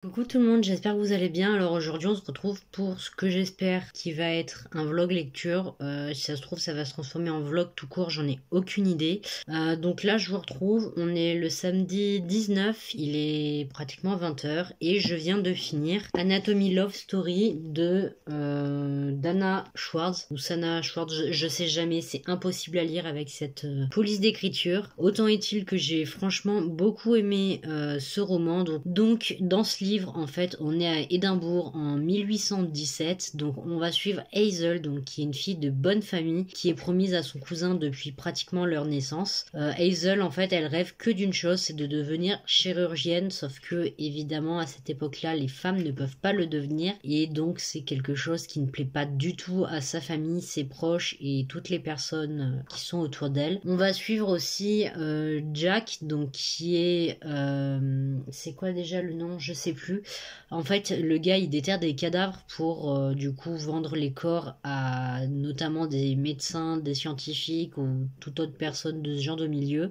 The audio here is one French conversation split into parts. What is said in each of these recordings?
Coucou tout le monde, j'espère que vous allez bien. Alors aujourd'hui on se retrouve pour ce que j'espère qui va être un vlog lecture. Si ça se trouve ça va se transformer en vlog tout court, j'en ai aucune idée. Donc là je vous retrouve, on est le samedi 19, il est pratiquement 20h et je viens de finir Anatomy Love Story de Dana Schwartz ou Sana Schwartz, je sais jamais, c'est impossible à lire avec cette police d'écriture. Autant est-il que j'ai franchement beaucoup aimé ce roman. Donc dans ce livre, en fait, on est à Édimbourg en 1817. Donc, on va suivre Hazel, donc qui est une fille de bonne famille, qui est promise à son cousin depuis pratiquement leur naissance. Hazel, en fait, elle rêve que d'une chose, c'est de devenir chirurgienne. Sauf que, évidemment, à cette époque-là, les femmes ne peuvent pas le devenir, et donc c'est quelque chose qui ne plaît pas du tout à sa famille, ses proches et toutes les personnes qui sont autour d'elle. On va suivre aussi Jack, donc qui est, c'est quoi déjà le nom? Je sais plus. En fait, le gars, il déterre des cadavres pour du coup vendre les corps à notamment des médecins, des scientifiques ou toute autre personne de ce genre de milieu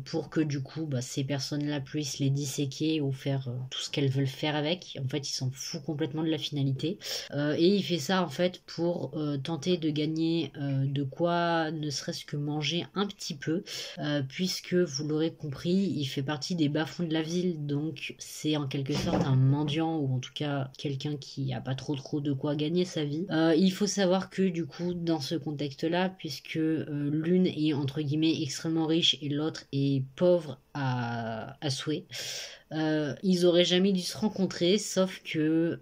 pour que du coup ces personnes-là puissent les disséquer ou faire tout ce qu'elles veulent faire avec. En fait, il s'en fout complètement de la finalité. Et il fait ça en fait pour tenter de gagner de quoi ne serait-ce que manger un petit peu puisque vous l'aurez compris, il fait partie des bas-fonds de la ville, donc c'est en quelque sorte un mendiant ou en tout cas quelqu'un qui a pas trop de quoi gagner sa vie. Il faut savoir que du coup dans ce contexte-là, puisque l'une est entre guillemets extrêmement riche et l'autre est pauvre à souhait, ils auraient jamais dû se rencontrer, sauf que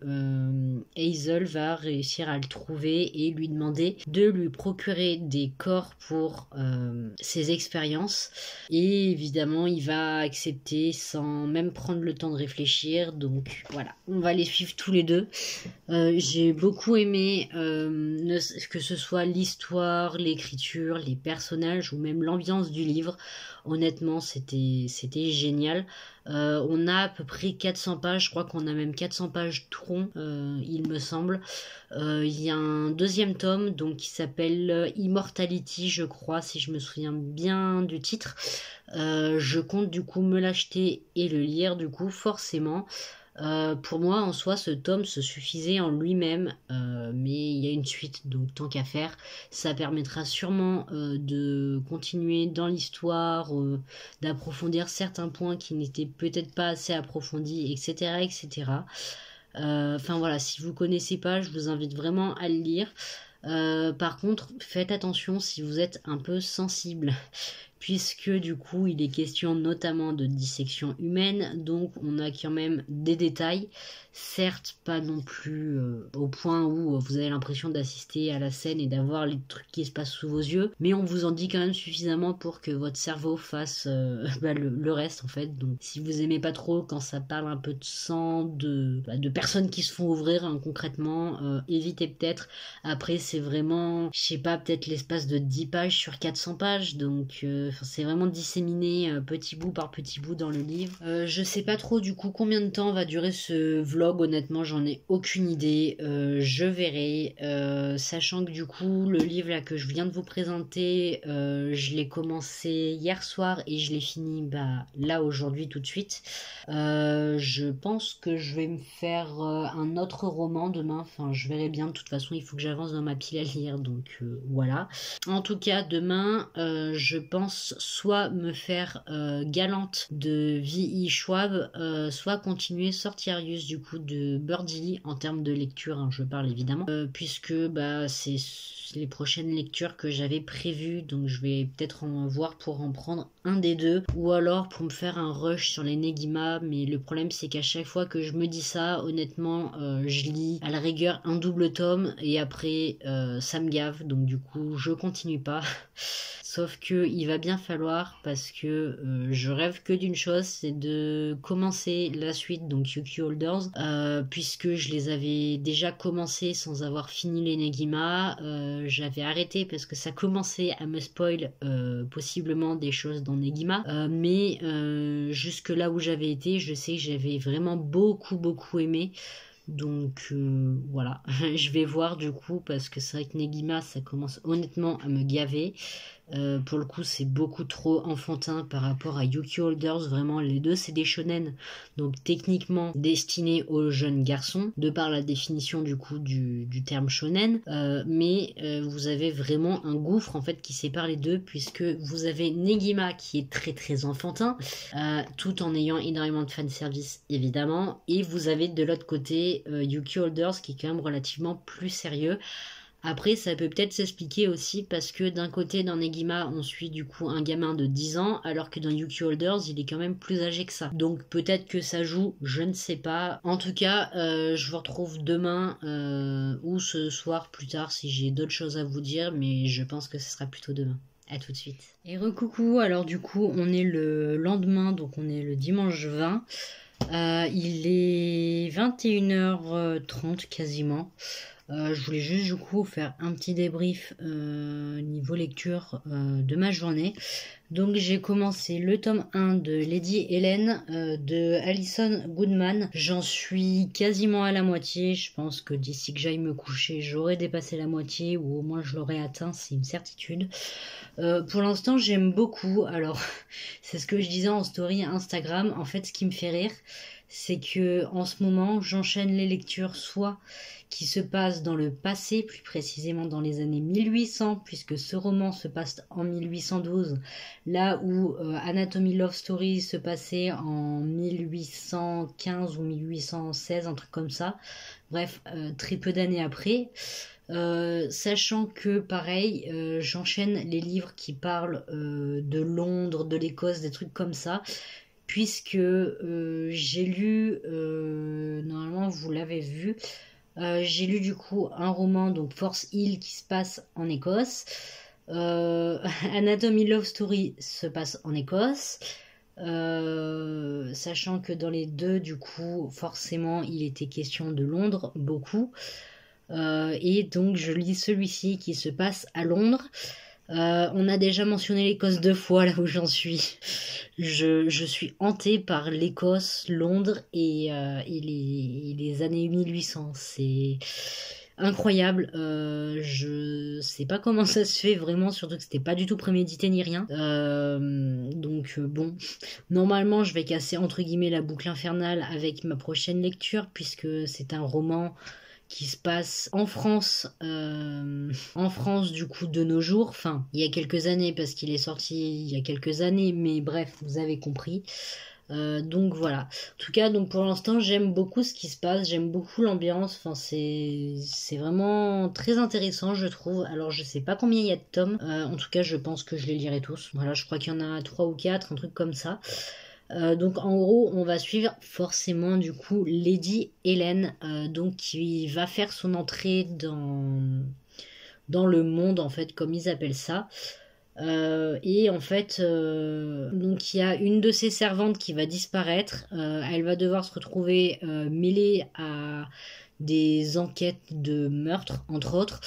Hazel va réussir à le trouver et lui demander de lui procurer des corps pour ses expériences. Et évidemment, il va accepter sans même prendre le temps de réfléchir. Donc voilà, on va les suivre tous les deux. J'ai beaucoup aimé que ce soit l'histoire, l'écriture, les personnages ou même l'ambiance du livre. Honnêtement, c'était génial. On a à peu près 400 pages, je crois qu'on a même 400 pages tronc, il me semble. Il y a un deuxième tome donc qui s'appelle Immortality, je crois, si je me souviens bien du titre. Je compte du coup me l'acheter et le lire du coup forcément. Pour moi, en soi, ce tome se suffisait en lui-même, mais il y a une suite, donc tant qu'à faire, ça permettra sûrement de continuer dans l'histoire, d'approfondir certains points qui n'étaient peut-être pas assez approfondis, etc., etc. Enfin voilà, si vous connaissez pas, je vous invite vraiment à le lire. Par contre, faites attention si vous êtes un peu sensible, puisque du coup il est question notamment de dissection humaine, donc on a quand même des détails, certes pas non plus au point où vous avez l'impression d'assister à la scène et d'avoir les trucs qui se passent sous vos yeux, mais on vous en dit quand même suffisamment pour que votre cerveau fasse le reste en fait. Donc si vous aimez pas trop quand ça parle un peu de sang, de personnes qui se font ouvrir hein, concrètement, évitez peut-être. Après c'est vraiment, je sais pas, peut-être l'espace de 10 pages sur 400 pages, donc c'est vraiment disséminé petit bout par petit bout dans le livre. Je sais pas trop du coup combien de temps va durer ce vlog, honnêtement j'en ai aucune idée. Je verrai, sachant que du coup le livre là que je viens de vous présenter, je l'ai commencé hier soir et je l'ai fini là aujourd'hui tout de suite. Je pense que je vais me faire un autre roman demain, enfin je verrai bien, de toute façon il faut que j'avance dans ma pile à lire, donc voilà. En tout cas demain je pense soit me faire Galante de V.E. Schwab, soit continuer Sortirius du coup de Birdie en termes de lecture, hein, je parle évidemment, puisque c'est les prochaines lectures que j'avais prévues, donc je vais peut-être en voir pour en prendre un des deux, ou alors pour me faire un rush sur les Negima, mais le problème c'est qu'à chaque fois que je me dis ça, honnêtement, je lis à la rigueur un double tome et après ça me gave, donc du coup je continue pas. Sauf que il va bien falloir parce que je rêve que d'une chose, c'est de commencer la suite, donc Yuki Holders, puisque je les avais déjà commencé sans avoir fini les Negima. J'avais arrêté parce que ça commençait à me spoil possiblement des choses dans Negima, mais jusque là où j'avais été, je sais que j'avais vraiment beaucoup aimé. Donc voilà, je vais voir du coup parce que c'est vrai que Negima ça commence honnêtement à me gaver. Pour le coup, c'est beaucoup trop enfantin par rapport à Yuki Holders. Vraiment, les deux, c'est des shonen, donc techniquement destinés aux jeunes garçons, de par la définition du coup du terme shonen. Mais vous avez vraiment un gouffre en fait qui sépare les deux, puisque vous avez Negima qui est très très enfantin, tout en ayant énormément de fanservice évidemment, et vous avez de l'autre côté Yuki Holders qui est quand même relativement plus sérieux. Après, ça peut peut-être s'expliquer aussi parce que d'un côté, dans Negima, on suit du coup un gamin de 10 ans, alors que dans Yuki Holders, il est quand même plus âgé que ça. Donc peut-être que ça joue, je ne sais pas. En tout cas, je vous retrouve demain ou ce soir plus tard si j'ai d'autres choses à vous dire, mais je pense que ce sera plutôt demain. À tout de suite. Et recoucou, alors du coup, on est le lendemain, donc on est le dimanche 20. Il est 21h30 quasiment. Je voulais juste du coup faire un petit débrief niveau lecture de ma journée. Donc j'ai commencé le tome 1 de Lady Helen de Alison Goodman. J'en suis quasiment à la moitié. Je pense que d'ici que j'aille me coucher, j'aurai dépassé la moitié ou au moins je l'aurai atteint, c'est une certitude. Pour l'instant j'aime beaucoup. Alors c'est ce que je disais en story Instagram. En fait ce qui me fait rire, c'est que en ce moment j'enchaîne les lectures soit qui se passe dans le passé, plus précisément dans les années 1800, puisque ce roman se passe en 1812, là où Anatomy Love Story se passait en 1815 ou 1816, un truc comme ça. Bref, très peu d'années après. Sachant que pareil, j'enchaîne les livres qui parlent de Londres, de l'Écosse, des trucs comme ça, puisque j'ai lu, normalement vous l'avez vu, j'ai lu du coup un roman, donc Force Hill, qui se passe en Écosse. Anatomy Love Story se passe en Écosse. Sachant que dans les deux, du coup, forcément, il était question de Londres, beaucoup. Et donc, je lis celui-ci qui se passe à Londres. On a déjà mentionné l'Écosse 2 fois là où j'en suis. Je suis hantée par l'Écosse, Londres et les années 1800. C'est incroyable. Je sais pas comment ça se fait vraiment, surtout que c'était pas du tout prémédité ni rien. Donc bon, normalement je vais casser entre guillemets la boucle infernale avec ma prochaine lecture puisque c'est un roman qui se passe en France du coup de nos jours, enfin il y a quelques années parce qu'il est sorti il y a quelques années, mais bref vous avez compris. Donc voilà, en tout cas donc pour l'instant j'aime beaucoup ce qui se passe, j'aime beaucoup l'ambiance, enfin c'est vraiment très intéressant je trouve. Alors je sais pas combien il y a de tomes, en tout cas je pense que je les lirai tous, voilà, je crois qu'il y en a 3 ou 4, un truc comme ça. Donc en gros on va suivre forcément du coup Lady Helen, donc qui va faire son entrée dans le monde en fait comme ils appellent ça. Et en fait donc il y a une de ses servantes qui va disparaître, elle va devoir se retrouver mêlée à des enquêtes de meurtre entre autres,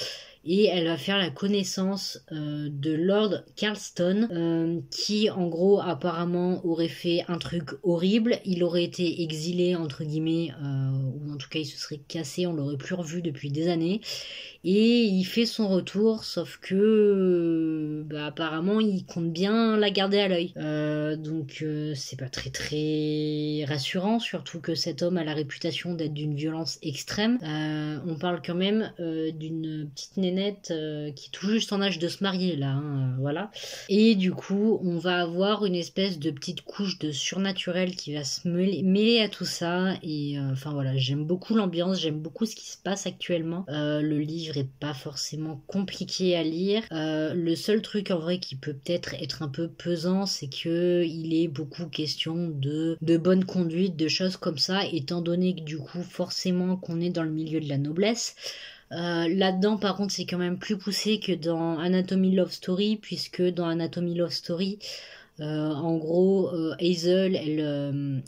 et elle va faire la connaissance de Lord Carlston, qui en gros apparemment aurait fait un truc horrible. Il aurait été exilé entre guillemets, ou en tout cas il se serait cassé, on l'aurait plus revu depuis des années, et il fait son retour, sauf que apparemment il compte bien la garder à l'œil. Donc c'est pas très très rassurant, surtout que cet homme a la réputation d'être d'une violence extrême. On parle quand même d'une petite nénette qui est tout juste en âge de se marier là, hein, voilà. Et du coup on va avoir une espèce de petite couche de surnaturel qui va se mêler à tout ça, et enfin voilà, j'aime beaucoup l'ambiance, j'aime beaucoup ce qui se passe actuellement. Le livre est pas forcément compliqué à lire. Le seul truc en vrai qui peut peut-être être un peu pesant, c'est que il est beaucoup question de bonne conduite, de choses comme ça, étant donné que du coup forcément qu'on est dans le milieu de la noblesse. Là-dedans par contre c'est quand même plus poussé que dans Anatomy Love Story, puisque dans Anatomy Love Story En gros, Hazel,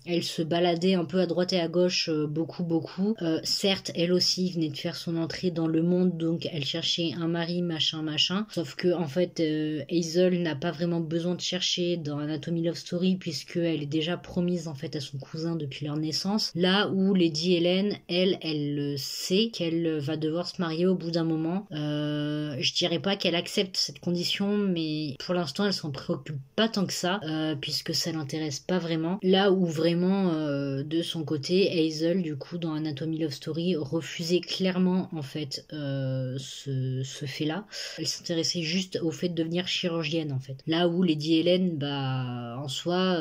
elle se baladait un peu à droite et à gauche, beaucoup. Certes, elle aussi venait de faire son entrée dans le monde, donc elle cherchait un mari, machin. Sauf que en fait, Hazel n'a pas vraiment besoin de chercher dans Anatomy Love Story, puisque elle est déjà promise en fait à son cousin depuis leur naissance. Là où Lady Helen, elle sait qu'elle va devoir se marier au bout d'un moment. Je dirais pas qu'elle accepte cette condition, mais pour l'instant, elle s'en préoccupe pas tant que ça, puisque ça l'intéresse pas vraiment. Là où vraiment, de son côté, Hazel, du coup, dans Anatomy Love Story, refusait clairement en fait ce fait-là. Elle s'intéressait juste au fait de devenir chirurgienne en fait. Là où Lady Helen, bah en soi,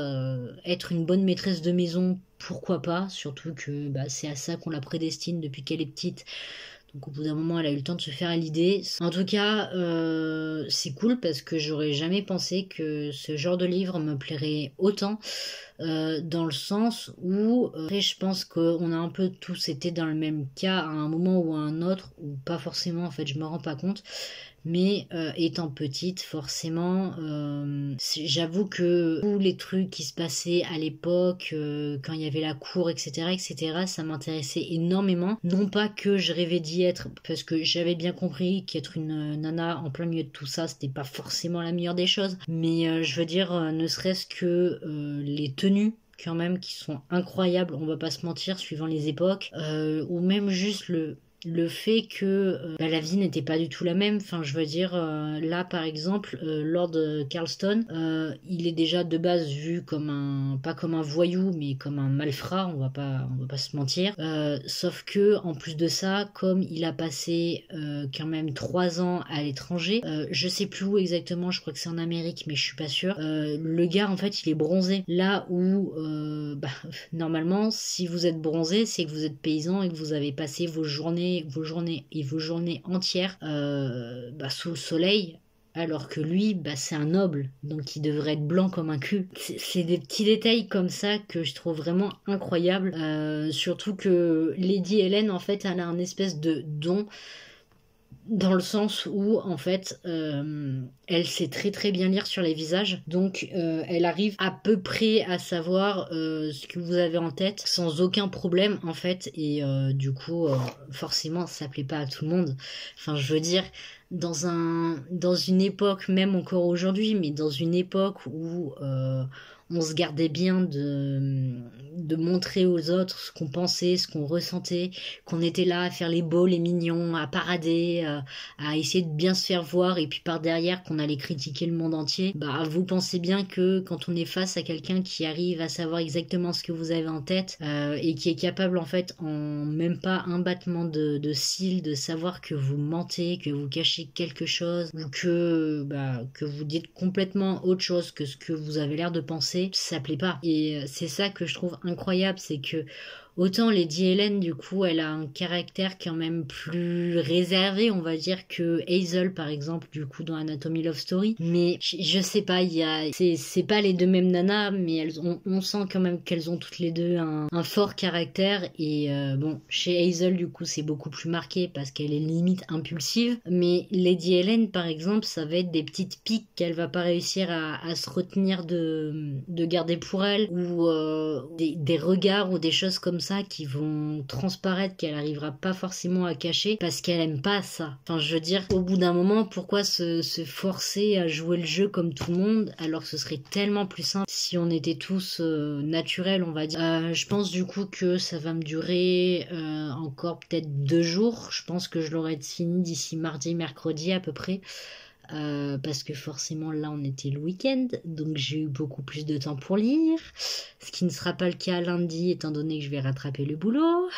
être une bonne maîtresse de maison, pourquoi pas, surtout que bah, c'est à ça qu'on la prédestine depuis qu'elle est petite. Donc au bout d'un moment, elle a eu le temps de se faire à l'idée. En tout cas, c'est cool parce que j'aurais jamais pensé que ce genre de livre me plairait autant. Dans le sens où, après je pense qu'on a un peu tous été dans le même cas à un moment ou à un autre, ou pas forcément en fait, je me rends pas compte. Mais étant petite, forcément, j'avoue que tous les trucs qui se passaient à l'époque, quand il y avait la cour, etc., ça m'intéressait énormément. Non pas que je rêvais d'y être, parce que j'avais bien compris qu'être une nana en plein milieu de tout ça, c'était pas forcément la meilleure des choses. Mais je veux dire, ne serait-ce que les tenues quand même qui sont incroyables, on va pas se mentir, suivant les époques, ou même juste le fait que la vie n'était pas du tout la même. Enfin, je veux dire, là par exemple, Lord Carlston, il est déjà de base vu comme pas comme un voyou, mais comme un malfrat, on va pas se mentir. Sauf que en plus de ça, comme il a passé quand même 3 ans à l'étranger, je sais plus où exactement, je crois que c'est en Amérique, mais je suis pas sûre. Le gars en fait, il est bronzé. Là où normalement, si vous êtes bronzé, c'est que vous êtes paysan et que vous avez passé vos journées entières sous le soleil, alors que lui, c'est un noble, donc il devrait être blanc comme un cul. C'est des petits détails comme ça que je trouve vraiment incroyables, surtout que Lady Helen, en fait, elle a un espèce de don, dans le sens où en fait elle sait très bien lire sur les visages, donc elle arrive à peu près à savoir ce que vous avez en tête sans aucun problème en fait, et du coup forcément ça plaît pas à tout le monde. Enfin, je veux dire, dans une époque, même encore aujourd'hui, mais dans une époque où on se gardait bien de montrer aux autres ce qu'on pensait, ce qu'on ressentait, qu'on était là à faire les beaux, les mignons, à parader, à essayer de bien se faire voir, et puis par derrière qu'on allait critiquer le monde entier. Bah, vous pensez bien que quand on est face à quelqu'un qui arrive à savoir exactement ce que vous avez en tête, et qui est capable en fait en même pas un battement de cils de savoir que vous mentez, que vous cachez quelque chose, ou que vous dites complètement autre chose que ce que vous avez l'air de penser, ça plaît pas. Et c'est ça que je trouve incroyable, c'est que autant Lady Helen, du coup, elle a un caractère quand même plus réservé, on va dire, que Hazel, par exemple, du coup, dans Anatomy Love Story. Mais je sais pas, c'est pas les deux mêmes nanas, mais on sent quand même qu'elles ont toutes les deux un fort caractère. Et bon, chez Hazel, du coup, c'est beaucoup plus marqué parce qu'elle est limite impulsive. Mais Lady Helen, par exemple, ça va être des petites piques qu'elle va pas réussir à se retenir de garder pour elle, ou des regards ou des choses comme ça qui vont transparaître, qu'elle arrivera pas forcément à cacher parce qu'elle aime pas ça. Enfin, je veux dire, au bout d'un moment, pourquoi se forcer à jouer le jeu comme tout le monde, alors que ce serait tellement plus simple si on était tous naturels, on va dire. Je pense du coup que ça va me durer encore peut-être 2 jours. Je pense que je l'aurai fini d'ici mardi, mercredi à peu près. Parce que forcément là on était le week-end, donc j'ai eu beaucoup plus de temps pour lire, ce qui ne sera pas le cas lundi étant donné que je vais rattraper le boulot,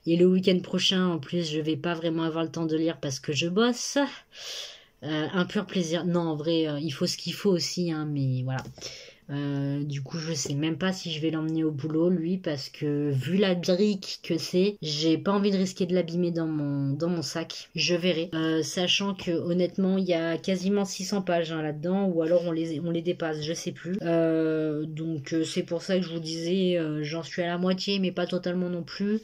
et le week-end prochain en plus je vais pas vraiment avoir le temps de lire parce que je bosse. Un pur plaisir, non en vrai il faut ce qu'il faut aussi hein, mais voilà. Du coup je sais même pas si je vais l'emmener au boulot lui, parce que vu la brique que c'est, j'ai pas envie de risquer de l'abîmer dans mon sac. Je verrai, sachant que honnêtement il y a quasiment 600 pages hein, là-dedans, ou alors on les dépasse, je sais plus. Donc c'est pour ça que je vous disais j'en suis à la moitié mais pas totalement non plus.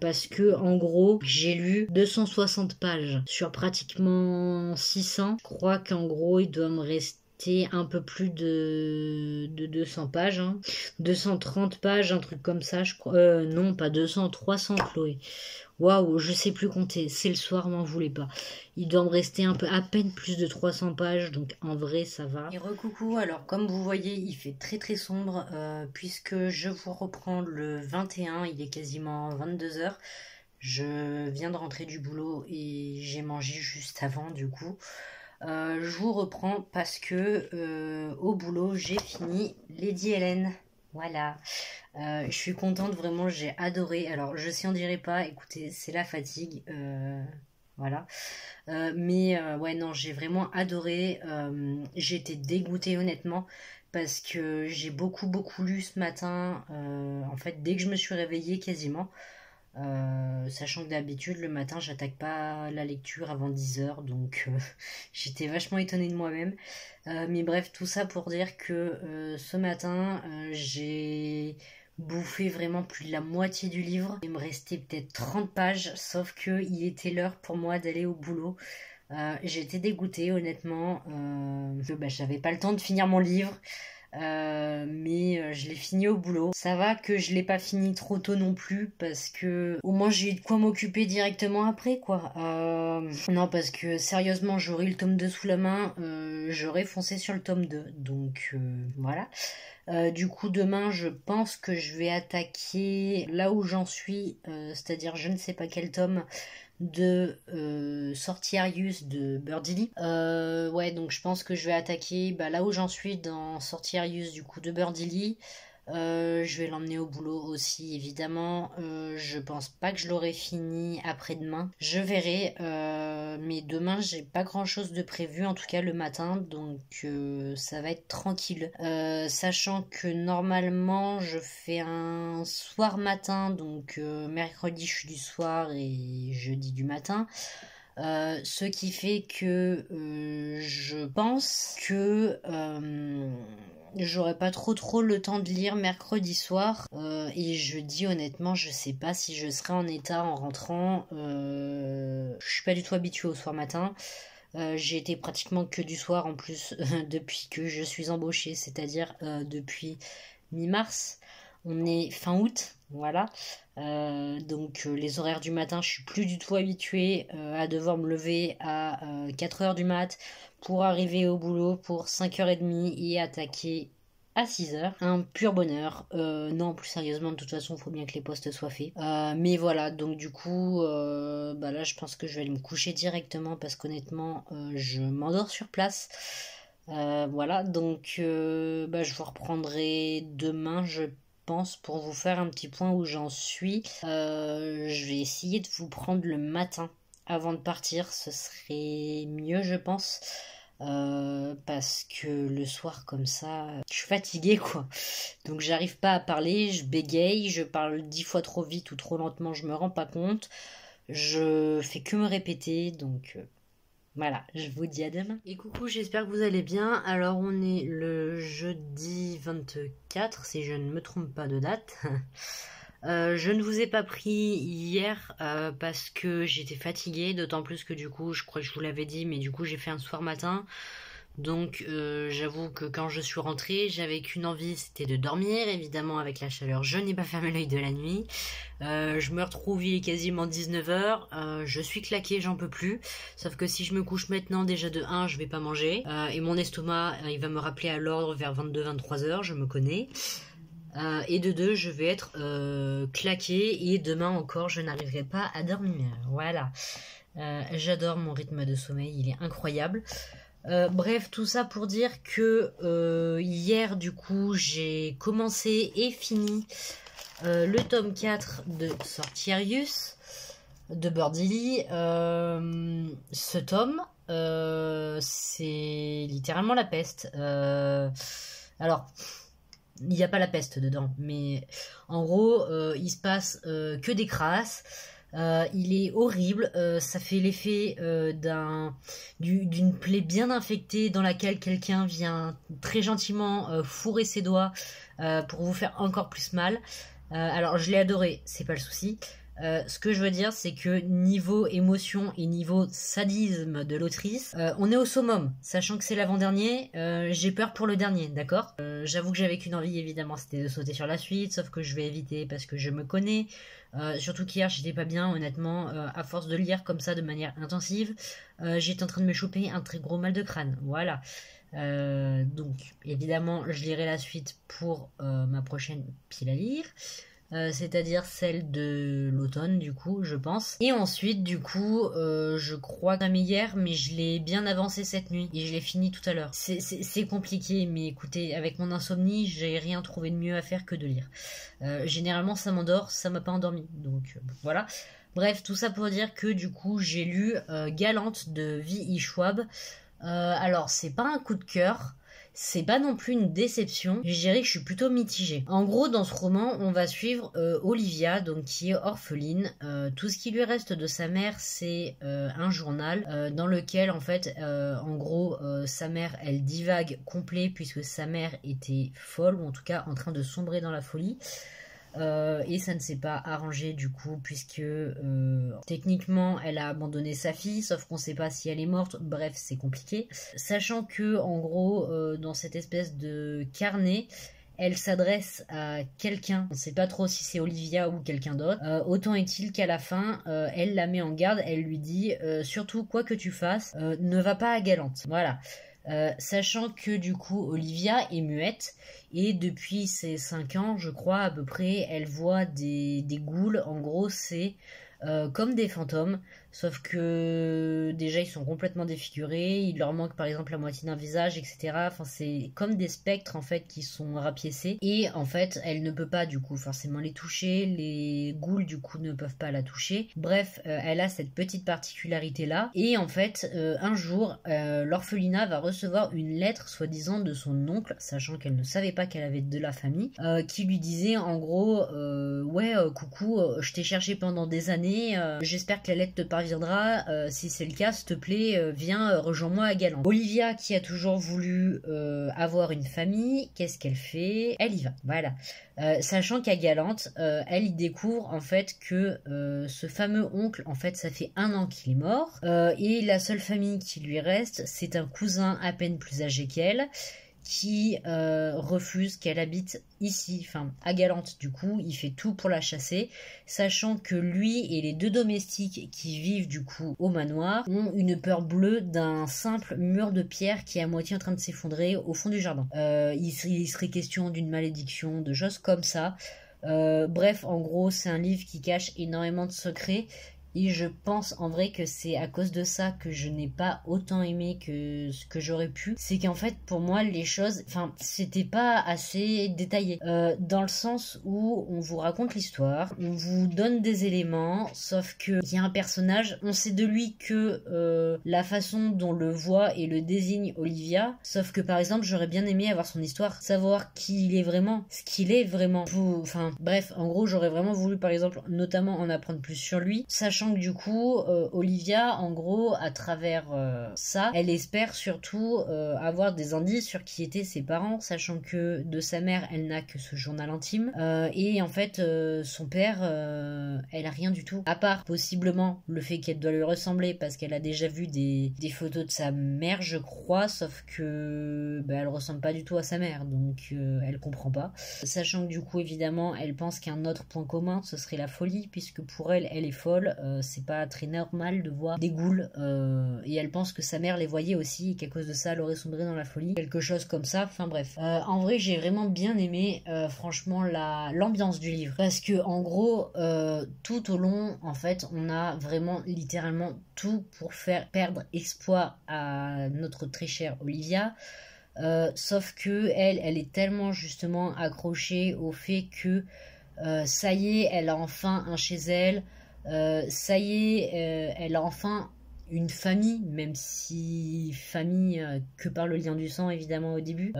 Parce que en gros j'ai lu 260 pages sur pratiquement 600. Je crois qu'en gros il doit me rester resté un peu plus de 200 pages, hein. 230 pages, un truc comme ça, je crois. Non, pas 200, 300, Chloé. Waouh, je sais plus compter, c'est le soir, m'en voulez pas. Il doit me rester un peu, à peine plus de 300 pages, donc en vrai ça va. Et recoucou, alors comme vous voyez, il fait très très sombre, puisque je vous reprends le 21, il est quasiment 22h. Je viens de rentrer du boulot et j'ai mangé juste avant du coup. Je vous reprends parce que au boulot j'ai fini Lady Helen. Voilà. Je suis contente, vraiment, j'ai adoré. Alors, je sais, on dirait pas, écoutez, c'est la fatigue. Voilà. Ouais, non, j'ai vraiment adoré. J'ai été dégoûtée, honnêtement, parce que j'ai beaucoup lu ce matin. En fait, dès que je me suis réveillée, quasiment. Sachant que d'habitude, le matin, j'attaque pas la lecture avant 10h, donc j'étais vachement étonnée de moi-même. Mais bref, tout ça pour dire que ce matin, j'ai bouffé vraiment plus de la moitié du livre. Il me restait peut-être 30 pages, sauf que il était l'heure pour moi d'aller au boulot. J'étais dégoûtée, honnêtement. J'avais pas le temps de finir mon livre. Mais je l'ai fini au boulot. Ça va que je l'ai pas fini trop tôt non plus parce que au moins j'ai eu de quoi m'occuper directement après quoi. Non, parce que sérieusement j'aurais eu le tome 2 sous la main, j'aurais foncé sur le tome 2, donc voilà. Du coup demain je pense que je vais attaquer là où j'en suis, c'est-à-dire je ne sais pas quel tome de Sortiarius de Birdie. Ouais, donc je pense que je vais attaquer là où j'en suis dans Sortiarius du coup de Birdie. Je vais l'emmener au boulot aussi, évidemment. Je pense pas que je l'aurai fini après-demain. Je verrai. Mais demain, j'ai pas grand-chose de prévu, en tout cas le matin. Donc, ça va être tranquille. Sachant que normalement, je fais un soir-matin. Donc, mercredi, je suis du soir et jeudi du matin. Ce qui fait que je pense que j'aurai pas trop le temps de lire mercredi soir et jeudi honnêtement je sais pas si je serai en état en rentrant. Je suis pas du tout habituée au soir matin. J'ai été pratiquement que du soir en plus depuis que je suis embauchée, c'est-à-dire depuis mi-mars. On est fin août, voilà. Donc les horaires du matin, je suis plus du tout habituée à devoir me lever à 4h du mat pour arriver au boulot pour 5h30 et attaquer à 6h. Un pur bonheur. Non, plus sérieusement, de toute façon, il faut bien que les postes soient faits. Mais voilà, donc du coup, là, je pense que je vais aller me coucher directement parce qu'honnêtement, je m'endors sur place. Voilà, donc je vous reprendrai demain, je pense, pour vous faire un petit point où j'en suis. Je vais essayer de vous prendre le matin avant de partir, ce serait mieux, je pense. Parce que le soir comme ça, je suis fatiguée quoi. Donc j'arrive pas à parler, je bégaye, je parle 10 fois trop vite ou trop lentement, je me rends pas compte. Je fais que me répéter, donc voilà, je vous dis à demain. Et coucou, j'espère que vous allez bien. Alors on est le jeudi 24, si je ne me trompe pas de date. Je ne vous ai pas pris hier parce que j'étais fatiguée, d'autant plus que du coup, je crois que je vous l'avais dit, mais du coup j'ai fait un soir matin. Donc j'avoue que quand je suis rentrée, j'avais qu'une envie, c'était de dormir, évidemment avec la chaleur, je n'ai pas fermé l'œil de la nuit. Je me retrouve, il est quasiment 19h, je suis claquée, j'en peux plus. Sauf que si je me couche maintenant, déjà de 1, je vais pas manger. Et mon estomac, il va me rappeler à l'ordre vers 22-23h, je me connais. Et de 2, je vais être claquée et demain encore, je n'arriverai pas à dormir. Voilà. J'adore mon rythme de sommeil, il est incroyable. Bref, tout ça pour dire que hier, du coup, j'ai commencé et fini le tome 4 de Sortiarius de Birdie. Ce tome, c'est littéralement la peste. Alors, il n'y a pas la peste dedans, mais en gros, il se passe que des crasses. Il est horrible, ça fait l'effet d'une plaie bien infectée dans laquelle quelqu'un vient très gentiment fourrer ses doigts pour vous faire encore plus mal. Alors je l'ai adoré, c'est pas le souci. Ce que je veux dire, c'est que niveau émotion et niveau sadisme de l'autrice, on est au summum. Sachant que c'est l'avant-dernier, j'ai peur pour le dernier, d'accord. J'avoue que j'avais qu'une envie, évidemment, c'était de sauter sur la suite, sauf que je vais éviter parce que je me connais. Surtout qu'hier, j'étais pas bien, honnêtement, à force de lire comme ça de manière intensive, j'étais en train de me choper un très gros mal de crâne, voilà. Donc, évidemment, je lirai la suite pour ma prochaine pile à lire. C'est-à-dire celle de l'automne du coup je pense, et ensuite du coup je crois que hier, mais je l'ai bien avancé cette nuit et je l'ai fini tout à l'heure. C'est compliqué, mais écoutez, avec mon insomnie j'ai rien trouvé de mieux à faire que de lire. Généralement ça m'endort, ça m'a pas endormi, donc voilà. Bref, tout ça pour dire que du coup j'ai lu Galante de V.E. Schwab. Alors c'est pas un coup de cœur, c'est pas non plus une déception, je dirais que je suis plutôt mitigée. En gros, dans ce roman, on va suivre Olivia, donc qui est orpheline. Tout ce qui lui reste de sa mère, c'est un journal dans lequel, en fait, en gros, sa mère, elle divague complet puisque sa mère était folle, ou en tout cas en train de sombrer dans la folie. Et ça ne s'est pas arrangé du coup puisque techniquement elle a abandonné sa fille, sauf qu'on ne sait pas si elle est morte, bref c'est compliqué. Sachant que en gros dans cette espèce de carnet elle s'adresse à quelqu'un, on ne sait pas trop si c'est Olivia ou quelqu'un d'autre. Autant est-il qu'à la fin, elle la met en garde, elle lui dit surtout quoi que tu fasses, ne va pas à Galante. Voilà. Sachant que du coup Olivia est muette et depuis ses 5 ans je crois à peu près elle voit des ghouls. En gros c'est comme des fantômes, sauf que déjà ils sont complètement défigurés, il leur manque par exemple la moitié d'un visage, etc. Enfin c'est comme des spectres en fait qui sont rapiécés, et en fait elle ne peut pas du coup forcément les toucher, les ghouls du coup ne peuvent pas la toucher. Bref, elle a cette petite particularité là, et en fait un jour l'orphelinat va recevoir une lettre soi-disant de son oncle, sachant qu'elle ne savait pas qu'elle avait de la famille, qui lui disait en gros ouais coucou, je t'ai cherché pendant des années, j'espère que la lettre te parviendra, si c'est le cas s'il te plaît viens rejoins-moi à Galante. Olivia qui a toujours voulu avoir une famille, qu'est-ce qu'elle fait? Elle y va, voilà. Sachant qu'à Galante elle y découvre en fait que ce fameux oncle, en fait ça fait 1 an qu'il est mort, et la seule famille qui lui reste c'est un cousin à peine plus âgé qu'elle qui refuse qu'elle habite ici, enfin à Galante. Du coup il fait tout pour la chasser, sachant que lui et les 2 domestiques qui vivent du coup au manoir ont une peur bleue d'un simple mur de pierre qui est à moitié en train de s'effondrer au fond du jardin. Il serait question d'une malédiction, de choses comme ça. Bref, en gros c'est un livre qui cache énormément de secrets, et je pense en vrai que c'est à cause de ça que je n'ai pas autant aimé que ce que j'aurais pu. C'est qu'en fait pour moi les choses, enfin c'était pas assez détaillé. Dans le sens où on vous raconte l'histoire, on vous donne des éléments, sauf que il y a un personnage, on sait de lui que la façon dont le voit et le désigne Olivia, sauf que par exemple j'aurais bien aimé avoir son histoire, savoir qui il est vraiment, ce qu'il est vraiment. Enfin bref, en gros j'aurais vraiment voulu par exemple notamment en apprendre plus sur lui, sachant que du coup Olivia en gros à travers ça elle espère surtout avoir des indices sur qui étaient ses parents, sachant que de sa mère elle n'a que ce journal intime, et en fait son père elle a rien du tout, à part possiblement le fait qu'elle doit lui ressembler parce qu'elle a déjà vu des photos de sa mère je crois, sauf que elle ressemble pas du tout à sa mère, donc elle comprend pas, sachant que du coup évidemment elle pense qu'un autre point commun ce serait la folie, puisque pour elle elle est folle, c'est pas très normal de voir des ghouls, et elle pense que sa mère les voyait aussi et qu'à cause de ça elle aurait sombré dans la folie, quelque chose comme ça. Enfin bref, en vrai j'ai vraiment bien aimé franchement l'ambiance du livre, parce que en gros tout au long en fait on a vraiment littéralement tout pour faire perdre espoir à notre très chère Olivia. Sauf que elle est tellement justement accrochée au fait que ça y est, elle a enfin un chez elle, ça y est, elle a enfin une famille, même si famille que par le lien du sang évidemment au début,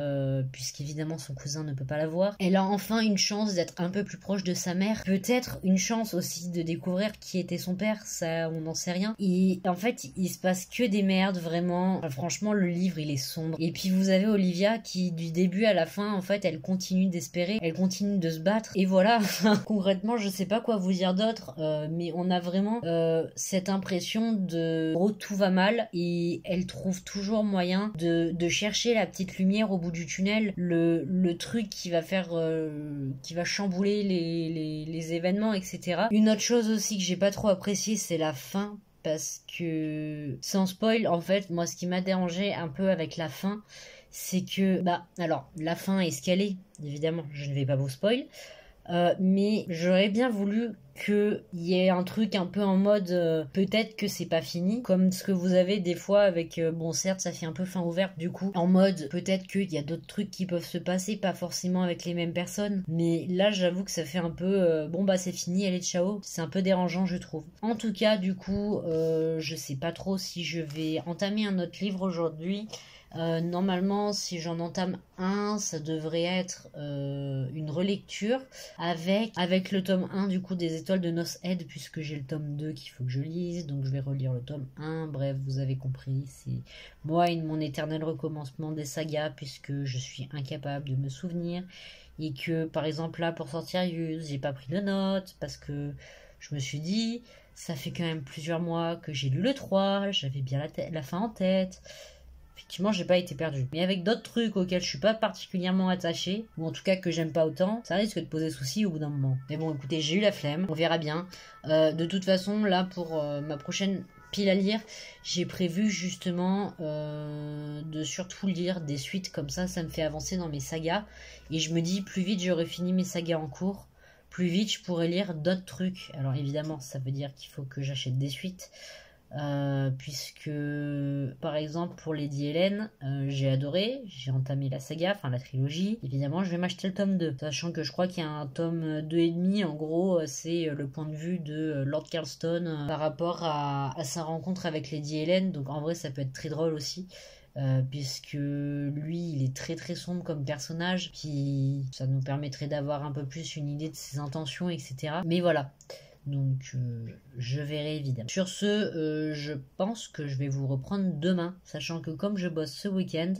puisqu'évidemment son cousin ne peut pas la voir. Elle a enfin une chance d'être un peu plus proche de sa mère, peut-être une chance aussi de découvrir qui était son père, ça on n'en sait rien. Et en fait il se passe que des merdes vraiment. Enfin, franchement le livre il est sombre. Et puis vous avez Olivia qui du début à la fin en fait elle continue d'espérer, elle continue de se battre et voilà. Concrètement je sais pas quoi vous dire d'autre, mais on a vraiment cette impression de gros tout va mal et elle trouve toujours moyen de chercher la petite lumière au bout du tunnel, le truc qui va faire qui va chambouler les événements, etc. Une autre chose aussi que j'ai pas trop apprécié c'est la fin, parce que sans spoil en fait moi ce qui m'a dérangé un peu avec la fin c'est que alors la fin est ce qu'elle est, évidemment je ne vais pas vous spoil. Mais j'aurais bien voulu qu'il y ait un truc un peu en mode peut-être que c'est pas fini, comme ce que vous avez des fois avec bon certes ça fait un peu fin ouverte du coup, en mode peut-être qu'il y a d'autres trucs qui peuvent se passer, pas forcément avec les mêmes personnes, mais là j'avoue que ça fait un peu bon bah c'est fini, allez ciao, c'est un peu dérangeant je trouve. En tout cas du coup je sais pas trop si je vais entamer un autre livre aujourd'hui. Normalement, si j'en entame un, ça devrait être une relecture avec le tome 1 du coup des Étoiles de Nos Head, puisque j'ai le tome 2 qu'il faut que je lise, donc je vais relire le tome 1. Bref, vous avez compris, c'est moi mon éternel recommencement des sagas, puisque je suis incapable de me souvenir, et que par exemple là pour sortir Use, j'ai pas pris de notes, parce que je me suis dit, ça fait quand même plusieurs mois que j'ai lu le 3, j'avais bien la fin en tête. Effectivement, j'ai pas été perdue. Mais avec d'autres trucs auxquels je suis pas particulièrement attachée, ou en tout cas que j'aime pas autant, ça risque de poser souci au bout d'un moment. Mais bon, écoutez, j'ai eu la flemme, on verra bien. De toute façon, là, pour ma prochaine pile à lire, j'ai prévu justement de surtout lire des suites comme ça me fait avancer dans mes sagas. Et je me dis, plus vite j'aurai fini mes sagas en cours, plus vite je pourrai lire d'autres trucs. Alors évidemment, ça veut dire qu'il faut que j'achète des suites. Puisque par exemple pour Lady Hélène j'ai adoré, j'ai entamé la saga, enfin la trilogie, évidemment je vais m'acheter le tome 2, sachant que je crois qu'il y a un tome 2 et demi, en gros c'est le point de vue de Lord Carlston par rapport à sa rencontre avec Lady Hélène, donc en vrai ça peut être très drôle aussi. Puisque lui il est très très sombre comme personnage, puis ça nous permettrait d'avoir un peu plus une idée de ses intentions, etc. Mais voilà, donc je verrai évidemment. Sur ce, je pense que je vais vous reprendre demain, sachant que comme je bosse ce week-end,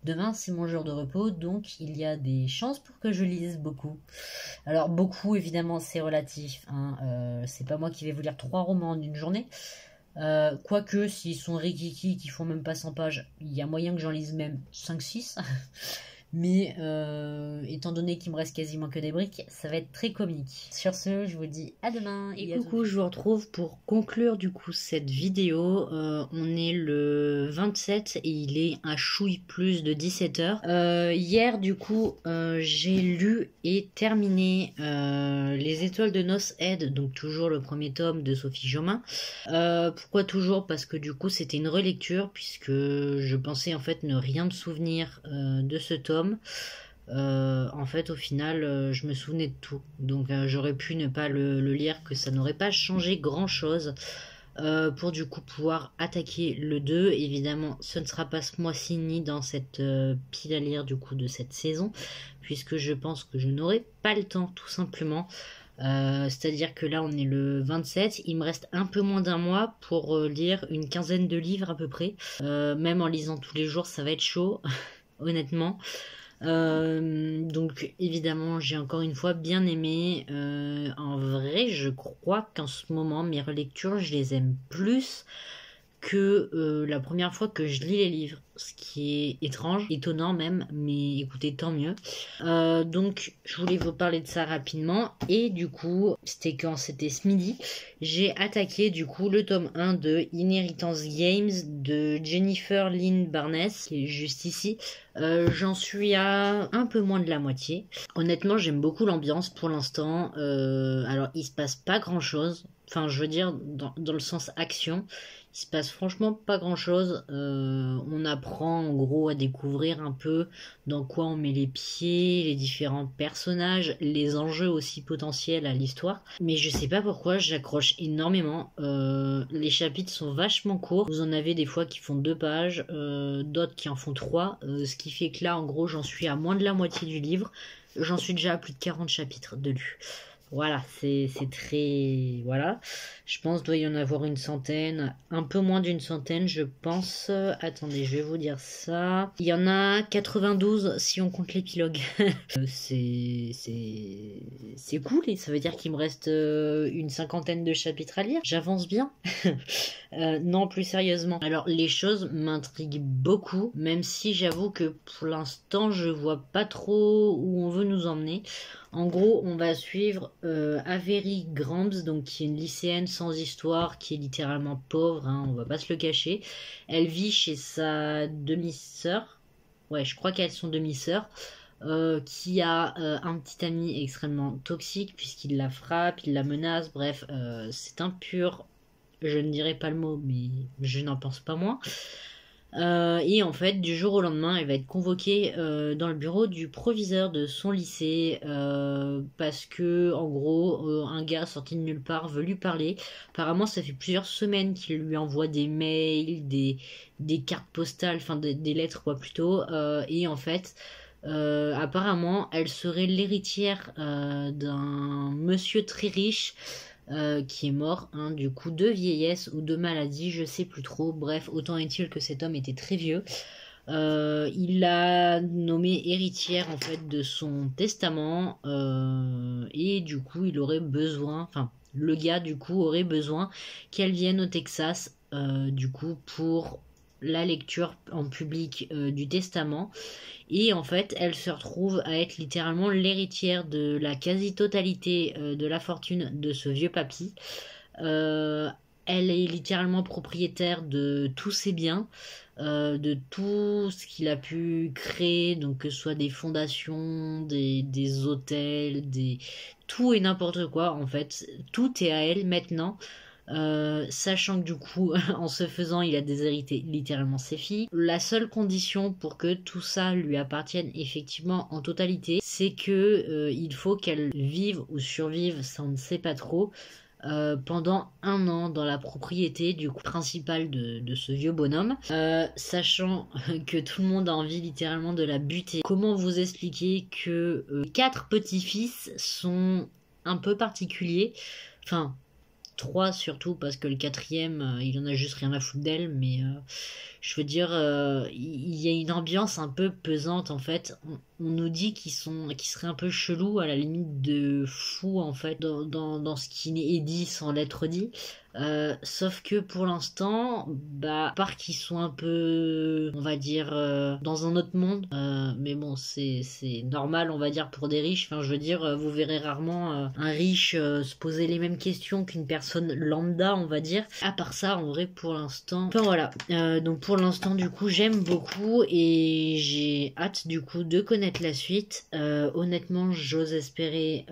demain c'est mon jour de repos, donc il y a des chances pour que je lise beaucoup. Alors beaucoup évidemment c'est relatif, hein, c'est pas moi qui vais vous lire 3 romans en une journée. Quoique s'ils sont rikiki qui font même pas 100 pages, il y a moyen que j'en lise même 5-6. Mais étant donné qu'il me reste quasiment que des briques, ça va être très comique. Sur ce, je vous dis à demain. Et coucou, je vous retrouve pour conclure du coup cette vidéo. On est le 27 et il est un chouille plus de 17h. Hier du coup, j'ai lu et terminé Les Étoiles de Nos Head, donc toujours le premier tome de Sophie Jomain. Pourquoi toujours? Parce que du coup c'était une relecture, puisque je pensais en fait ne rien me souvenir de ce tome. En fait au final je me souvenais de tout, donc j'aurais pu ne pas le lire, que ça n'aurait pas changé grand chose pour du coup pouvoir attaquer le 2. Évidemment ce ne sera pas ce mois-ci ni dans cette pile à lire du coup de cette saison, puisque je pense que je n'aurai pas le temps tout simplement. C'est-à-dire que là on est le 27, il me reste un peu moins d'un mois pour lire une quinzaine de livres à peu près. Même en lisant tous les jours ça va être chaud honnêtement. Donc évidemment j'ai encore une fois bien aimé. En vrai je crois qu'en ce moment mes relectures je les aime plus que la première fois que je lis les livres, ce qui est étrange, étonnant même, mais écoutez, tant mieux. Donc je voulais vous parler de ça rapidement, et du coup c'était ce midi, j'ai attaqué du coup le tome 1 de Inheritance Games de Jennifer Lynn Barnes, qui est juste ici. J'en suis à un peu moins de la moitié. Honnêtement j'aime beaucoup l'ambiance pour l'instant. Alors il se passe pas grand chose, Enfin, je veux dire, dans le sens action, il se passe franchement pas grand-chose. On apprend en gros à découvrir un peu dans quoi on met les pieds, les différents personnages, les enjeux aussi potentiels à l'histoire. Mais je sais pas pourquoi, j'accroche énormément. Les chapitres sont vachement courts. Vous en avez des fois qui font 2 pages, d'autres qui en font 3. Ce qui fait que là, en gros, j'en suis à moins de la moitié du livre. J'en suis déjà à plus de 40 chapitres de lus. Voilà, c'est très... Voilà. Je pense qu'il doit y en avoir une centaine, un peu moins d'une centaine, je pense. Attendez, je vais vous dire ça. Il y en a 92 si on compte l'épilogue. C'est cool et ça veut dire qu'il me reste une cinquantaine de chapitres à lire. J'avance bien. Non, plus sérieusement. Alors, les choses m'intriguent beaucoup, même si j'avoue que pour l'instant, je vois pas trop où on veut nous emmener. En gros, on va suivre Avery Grams, donc qui est une lycéenne sans histoire, qui est littéralement pauvre, hein, on va pas se le cacher. Elle vit chez sa demi-sœur, ouais, je crois qu'elles sont demi-sœurs, qui a un petit ami extrêmement toxique puisqu'il la frappe, il la menace, bref, c'est impur. Je ne dirai pas le mot, mais je n'en pense pas moins. Et en fait, du jour au lendemain, elle va être convoquée dans le bureau du proviseur de son lycée parce que, en gros, un gars sorti de nulle part veut lui parler. Apparemment, ça fait plusieurs semaines qu'il lui envoie des mails, des cartes postales, enfin des lettres quoi plutôt. Et en fait, apparemment, elle serait l'héritière d'un monsieur très riche qui est mort, hein, du coup, de vieillesse ou de maladie, je sais plus trop. Bref, autant est-il que cet homme était très vieux. Il l'a nommée héritière en fait de son testament et du coup, il aurait besoin, enfin, le gars du coup aurait besoin qu'elle vienne au Texas du coup pour la lecture en public du testament. Et en fait, elle se retrouve à être littéralement l'héritière de la quasi-totalité de la fortune de ce vieux papy. Euh, Elle est littéralement propriétaire de tous ses biens, de tout ce qu'il a pu créer, donc que ce soit des fondations, des hôtels, tout et n'importe quoi en fait. Tout est à elle maintenant. Sachant que du coup, en se faisant, il a déshérité littéralement ses filles. La seule condition pour que tout ça lui appartienne effectivement en totalité, c'est que il faut qu'elle vive ou survive, ça on ne sait pas trop, pendant 1 an dans la propriété du coup principale de ce vieux bonhomme, sachant que tout le monde a envie littéralement de la buter. Comment vous expliquer que 4 petits-fils sont un peu particuliers, enfin 3 surtout parce que le quatrième il en a juste rien à foutre d'elle, mais je veux dire il y a une ambiance un peu pesante en fait. On nous dit qu'ils seraient un peu chelous, à la limite de fous en fait dans ce qui est dit sans l'être dit. Sauf que pour l'instant, bah, à part qu'ils sont un peu, on va dire, dans un autre monde, mais bon, c'est normal, on va dire, pour des riches. Enfin, je veux dire, vous verrez rarement un riche se poser les mêmes questions qu'une personne lambda, on va dire. À part ça, en vrai, pour l'instant. Enfin voilà. Donc pour l'instant, du coup, j'aime beaucoup et j'ai hâte, du coup, de connaître la suite. Honnêtement, j'ose espérer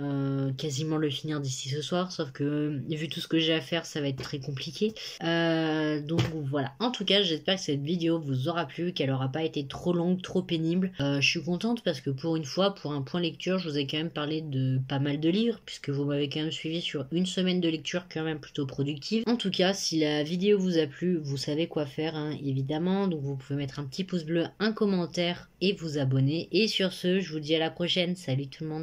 quasiment le finir d'ici ce soir, sauf que vu tout ce que j'ai à faire, ça va être très compliqué. Donc voilà. En tout cas, j'espère que cette vidéo vous aura plu, qu'elle aura pas été trop longue, trop pénible. Je suis contente parce que pour une fois, pour un point lecture, je vous ai quand même parlé de pas mal de livres, puisque vous m'avez quand même suivi sur une semaine de lecture quand même plutôt productive. En tout cas, si la vidéo vous a plu, vous savez quoi faire, hein, évidemment. Donc vous pouvez mettre un petit pouce bleu, un commentaire et vous abonner. Et sur ce, je vous dis à la prochaine. Salut tout le monde.